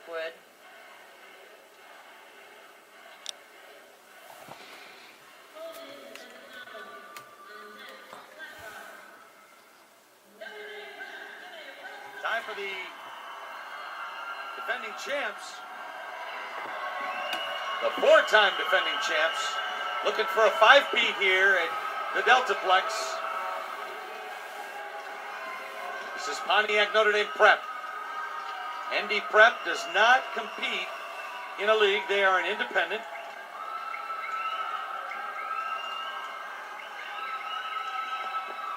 would. Time for the defending champs, the four-time defending champs, looking for a 5-peat here at the Deltaplex. This is Pontiac Notre Dame Prep. ND Prep does not compete in a league. They are an independent.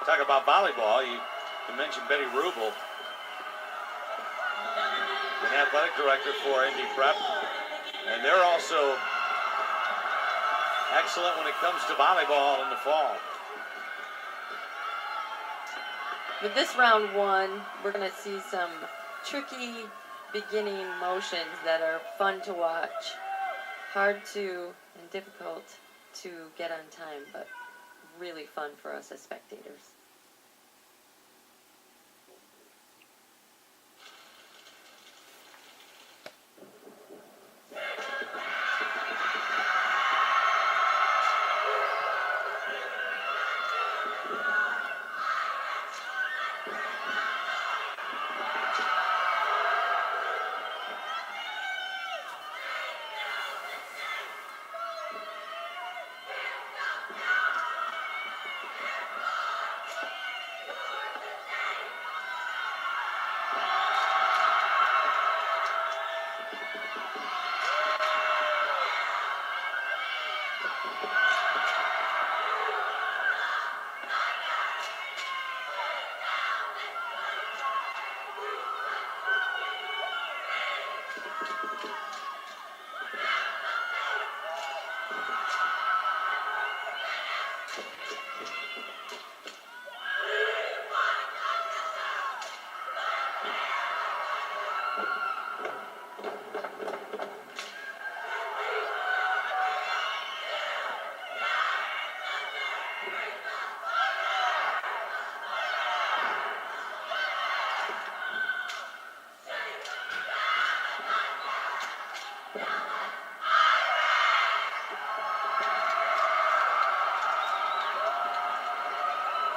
Talk about volleyball. You mentioned Betty Rubel, an athletic director for ND Prep, and they're also excellent when it comes to volleyball in the fall. With this round one, we're going to see some tricky beginning motions that are fun to watch. Hard to and difficult to get on time, but really fun for us as spectators.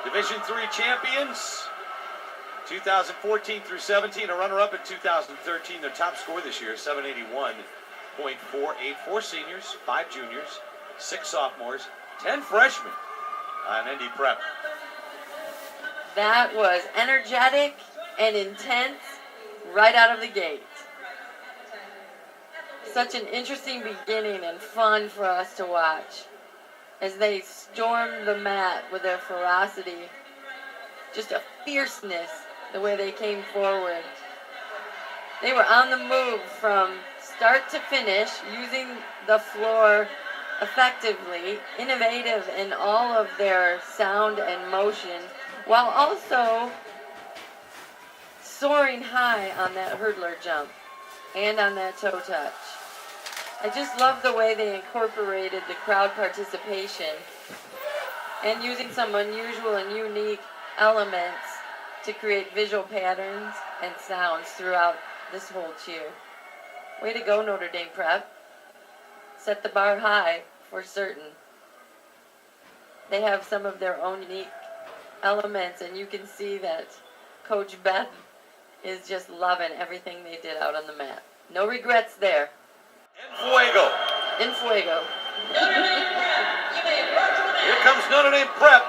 Division III champions, 2014 through 17, a runner-up in 2013. Their top score this year, 781.48. 4 seniors, 5 juniors, 6 sophomores, 10 freshmen on ND Prep. That was energetic and intense right out of the gate. Such an interesting beginning and fun for us to watch as they stormed the mat with their ferocity. Just a fierceness, the way they came forward. They were on the move from start to finish, using the floor effectively, innovative in all of their sound and motion, while also soaring high on that hurdler jump and on that toe touch. I just love the way they incorporated the crowd participation and using some unusual and unique elements to create visual patterns and sounds throughout this whole cheer. Way to go, Notre Dame Prep. Set the bar high for certain. They have some of their own unique elements, and you can see that Coach Beth is just loving everything they did out on the mat. No regrets there. En fuego. En fuego. Here comes Notre Dame Prep.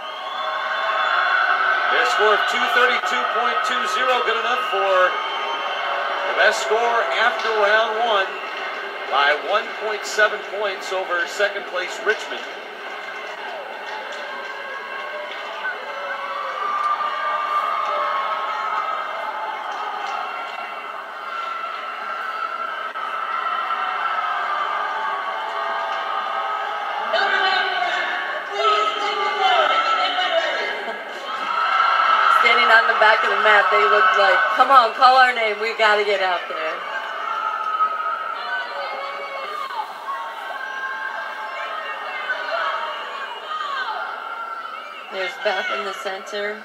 Their score of 232.20, good enough for the best score after round one by 1.7 points over second place Richmond. On the back of the mat, they looked like, come on, call our name, we got to get out there. There's Beth in the center.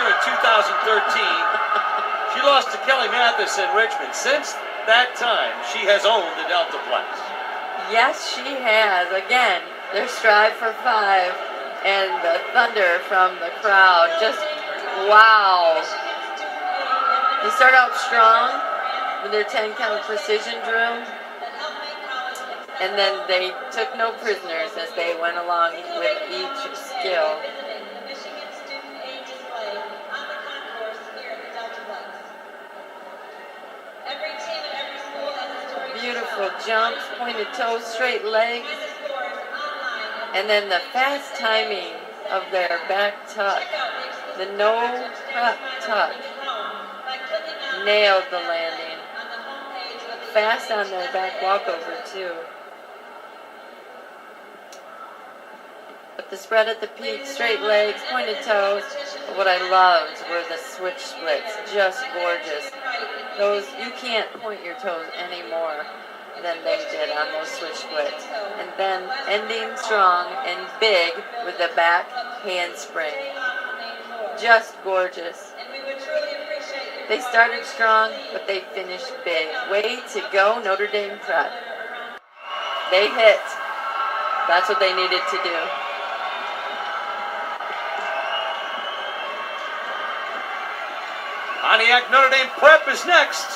year in 2013. She lost to Kelly Mathis in Richmond. Since that time, she has owned the Deltaplex. Yes, she has. Again, their Strive for 5 and the thunder from the crowd. Just wow. They start out strong with their 10 count precision drill. And then they took no prisoners as they went along with each skill. Beautiful jumps, pointed toes, straight legs. And then the fast timing of their back tuck. The no prep tuck. Nailed the landing. Fast on their back walkover too. But the spread at the peak, straight legs, pointed toes. But what I loved were the switch splits. Just gorgeous. Those, you can't point your toes any more than they did on those switch splits. And then ending strong and big with the back handspring. Just gorgeous. They started strong, but they finished big. Way to go, Notre Dame Prep. They hit. That's what they needed to do. Pontiac Notre Dame Prep is next.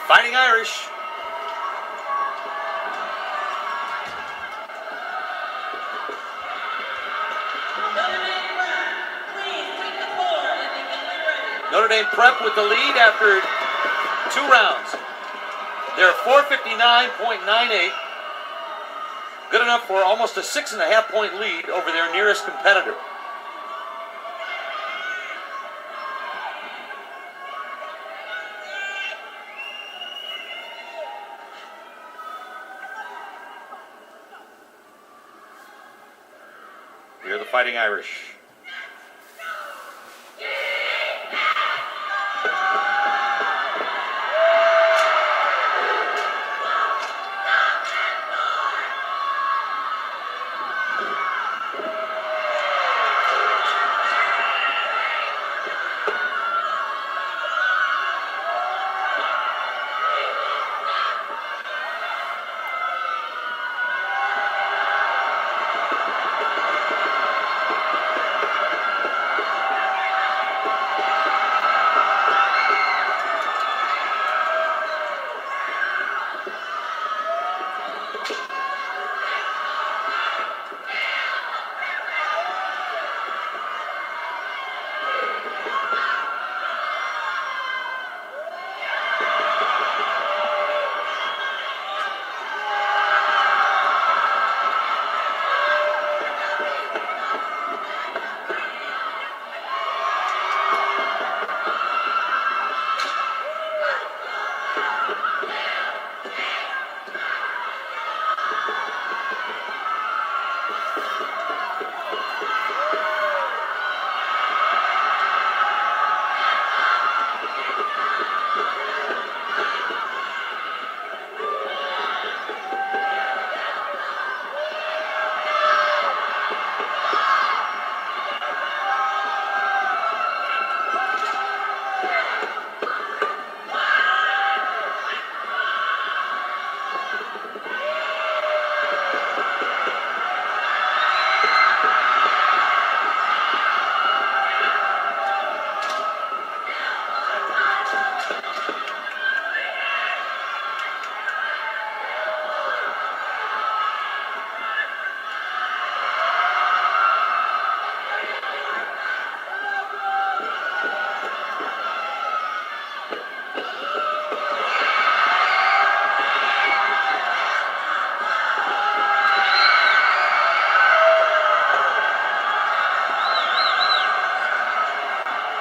Fighting Irish. Notre Dame Prep with the lead after 2 rounds. They're 459.98. Good enough for almost a 6.5 point lead over their nearest competitor. Here are the Fighting Irish.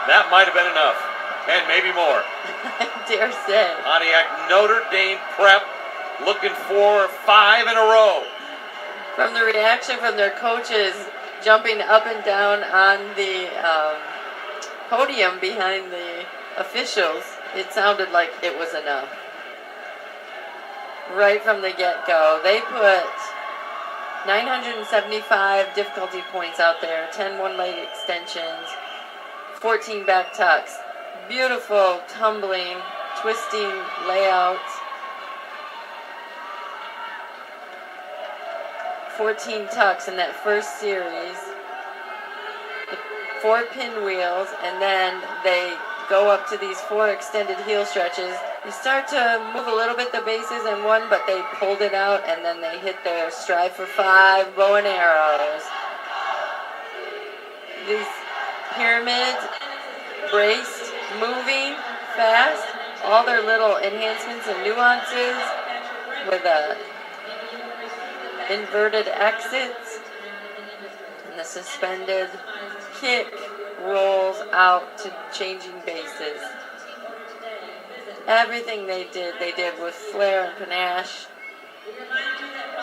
That might have been enough, and maybe more. I dare say. Pontiac Notre Dame Prep looking for 5 in a row. From the reaction from their coaches jumping up and down on the podium behind the officials, it sounded like it was enough. right from the get-go. They put 975 difficulty points out there, 10 one-leg extensions, 14 back tucks. Beautiful tumbling, twisting layouts. 14 tucks in that first series. The 4 pinwheels, and then they go up to these 4 extended heel stretches. They start to move a little bit the bases in one, but they pulled it out, and then they hit their strive for 5 bow and arrows. These pyramids, braced, moving, fast, all their little enhancements and nuances with inverted exits, and the suspended kick rolls out to changing bases. Everything they did with flair and panache.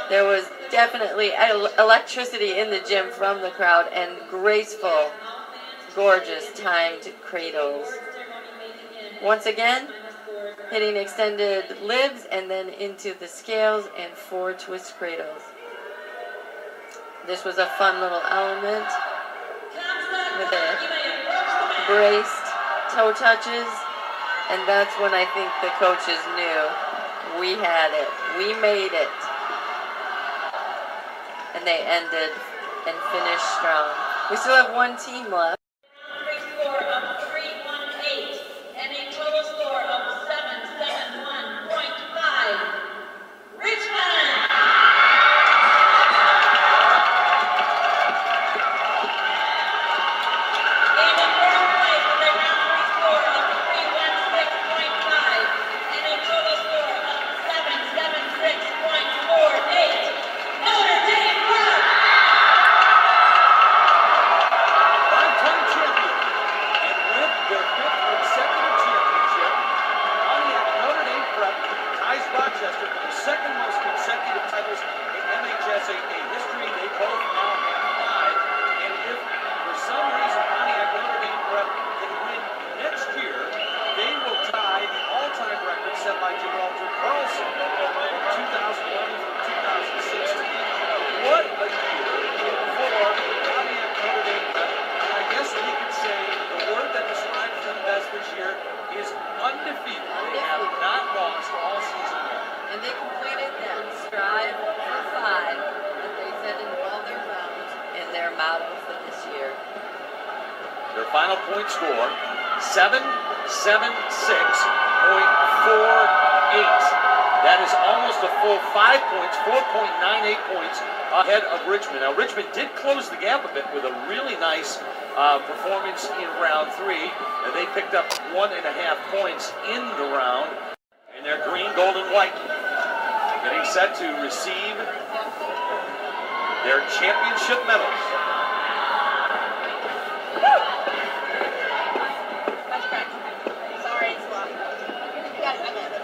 There was definitely electricity in the gym from the crowd, and graceful, gorgeous timed cradles. Once again, hitting extended libs and then into the scales and 4 twist cradles. This was a fun little element with the braced toe touches, and that's when I think the coaches knew we had it, we made it. And they ended and finished strong. We still have one team left. Score of 318 and a total score of 771.5. Richmond! And in fourth place with a round 3 score of 316.5 and a total score of 776.48. Notre Dame Prep! Five-time champion, and with their 5th consecutive championship, Pontiac Notre Dame Prep ties Rochester for the 2nd most consecutive titles in mhsaa history. They both now have 5, and if for some reason Pontiac Notre Dame Prep can win next year, they will tie the all-time record set by Gibraltar Carlson from 2011 through 2016. What a year for Pontiac Notre Dame Prep. I guess we could say the word that describes them best this year is undefeated. They have not lost all season long. And they completed that strive for 5 that they said in all their rounds and their motto for this year. Their final point score, 776.48. That is almost a full 5 points, 4.98 points ahead of Richmond. Now, Richmond did close the gap a bit with a really nice performance in round 3. And they picked up 1.5 points in the round. And they're green, gold, and white, getting set to receive their championship medals. Sorry, it's long. Yes, I meant it.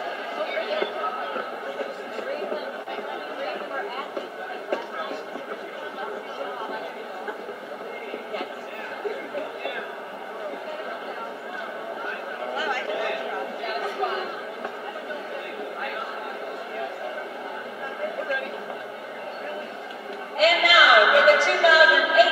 And now, for the 2018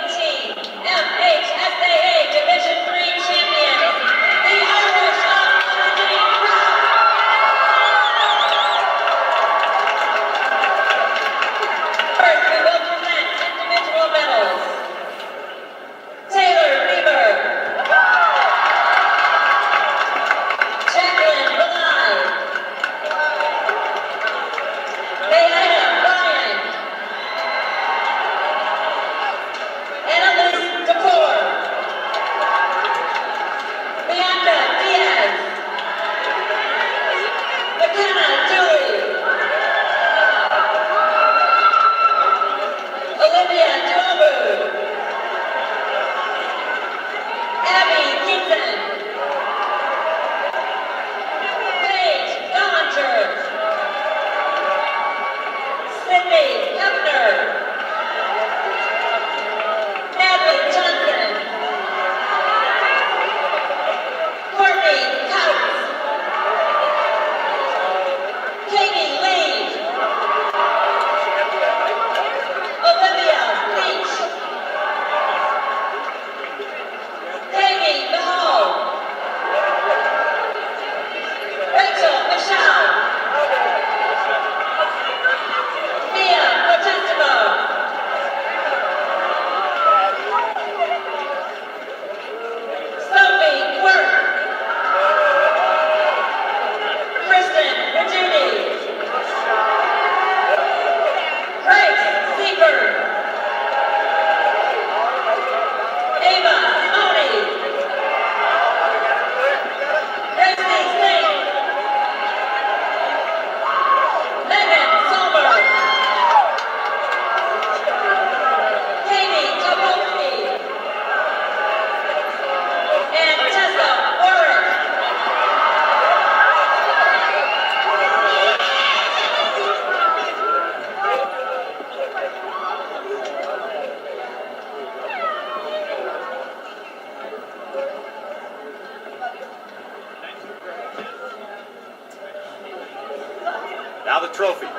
trophy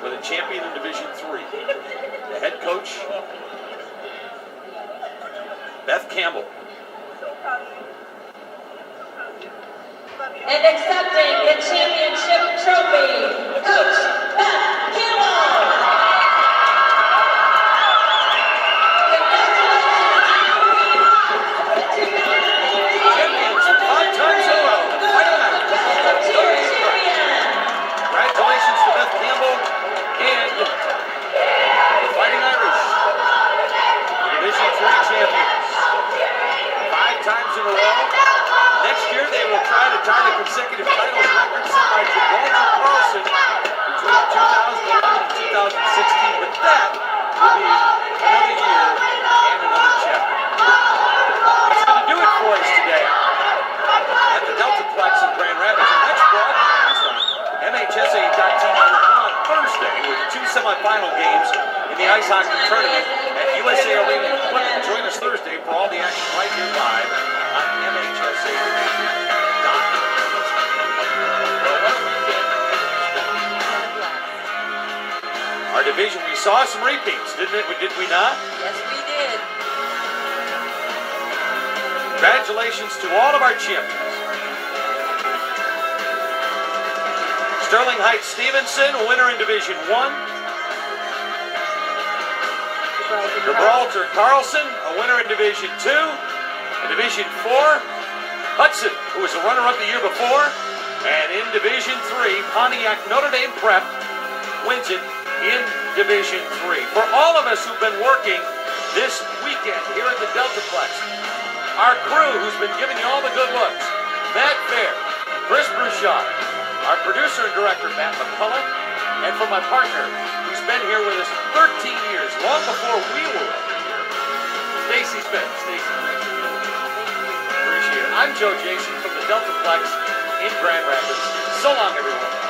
with a champion in Division III. The head coach, Beth Campbell. And accepting the championship trophy, Coach Beth Campbell. Champions 5 times in a row. Congratulations to Beth Campbell and the Fighting Irish, Division III champions. 5 times in a row. Next year they will try to tie the consecutive titles record set by Gibraltar Carlson between 2011 and 2016. But that will be another year and another chapter. That's going to do it for us today at the Deltaplex in Grand Rapids. Our next broadcast on mhsaa.tv on Thursday with 2 semifinal games in the ice hockey tournament at USA Arena in Plymouth. Join us Thursday for all the action right here live on mhsaa.tv. Our division, we saw some repeats, did we not? Yes, we did. Congratulations to all of our champions. Sterling Heights Stevenson, a winner in Division 1. Gibraltar Carlson, a winner in Division 2. In Division 4, Hudson, who was a runner-up the year before. And in Division 3, Pontiac Notre Dame Prep wins it in Division 3. For all of us who've been working this weekend here at the Deltaplex, our crew who's been giving you all the good looks, Matt Fair, Chris Brouchard, our producer and director, Matt McCullough, and for my partner, who's been here with us 13 years, long before we were here, Stacy Smith. Stacy, thanks for being with us. Appreciate it. I'm Joe Jason from the Deltaplex in Grand Rapids. So long, everyone.